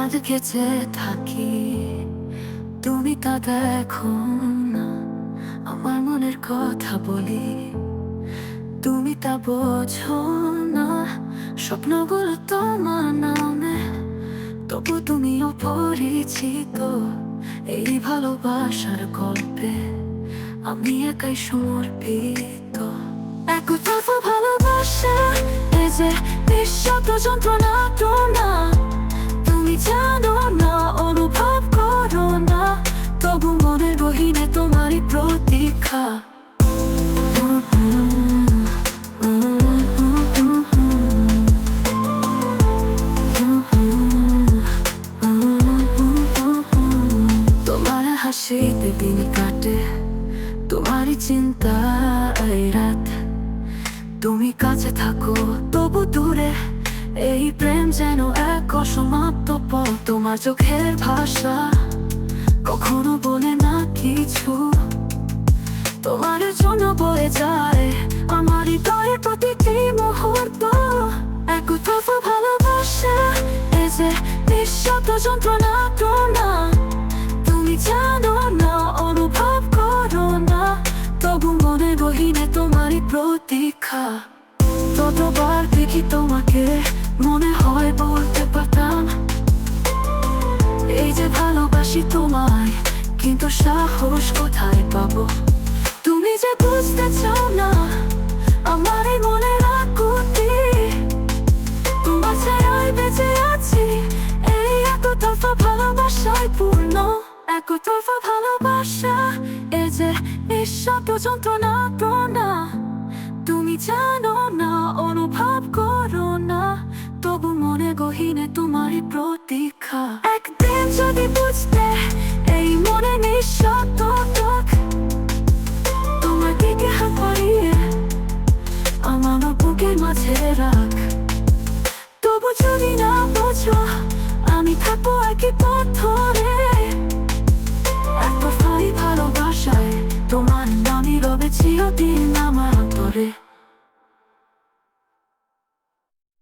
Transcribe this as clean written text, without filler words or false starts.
চাঁদ গেছে থাকি, তুমি তা দেখো না। আমার মনের কথা বলি, তুমি তা বোঝো না। স্বপ্নগুলো তোমার নামে, তবু তুমি অপরিচিত। এই ভালোবাসার গল্পে আমি একাই সমর্পিত। একতরফা ভালোবাসা, এই যে নিঃশব্দ যন্ত্রণা না। তুমি জানো না, অনুভব করো না, তবু মনের গহীনে তোমারই প্রতীক্ষা। তোমার হাসিতে দিন কাটে, তোমারই চিন্তায় রাত। তুমি কাছে থাকো তবু দূরে, এই প্রেম যেন এক অসমাপ্ত পথ। তোমার চোখের ভাষা কখনো বলে না কিছু, তোমার জন্য বয়ে যায় আমার হৃদয়ের প্রতিটি মুহূর্ত। একতরফা ভালোবাসা, এই যে নিঃশব্দ যন্ত্রণা না। তুমি জানো না, অনুভব করো না, তবু মনে গহীনে তোমারই প্রতীক্ষা। ততবার দেখি তোমাকে, মনে হয় বলতে পারতাম এই যে ভালোবাসি তোমায়, কিন্তু সাহস কোথায় পাবো? তুমি যে বুঝতে চাও না আমার এই মনের আকুতি। তোমার ছায়ায় বেঁচে আছি, এই একতরফা ভালোবাসায় পূর্ণ। একতরফা ভালোবাসা, এই যে নিঃশব্দ যন্ত্রণা না। তুমি জানো না, অনুভব করো না, তবু মনে গহীনে তোমারই প্রতীক্ষা। একদিন যদি বুঝতে এই মনে নিঃশব্দ ডাক, তোমার দিকে হাত বাড়িয়ে আমার বুকের মাঝে রাখ। তবু যদি না বোঝো, আমি থাকবো একই পথ ধরে।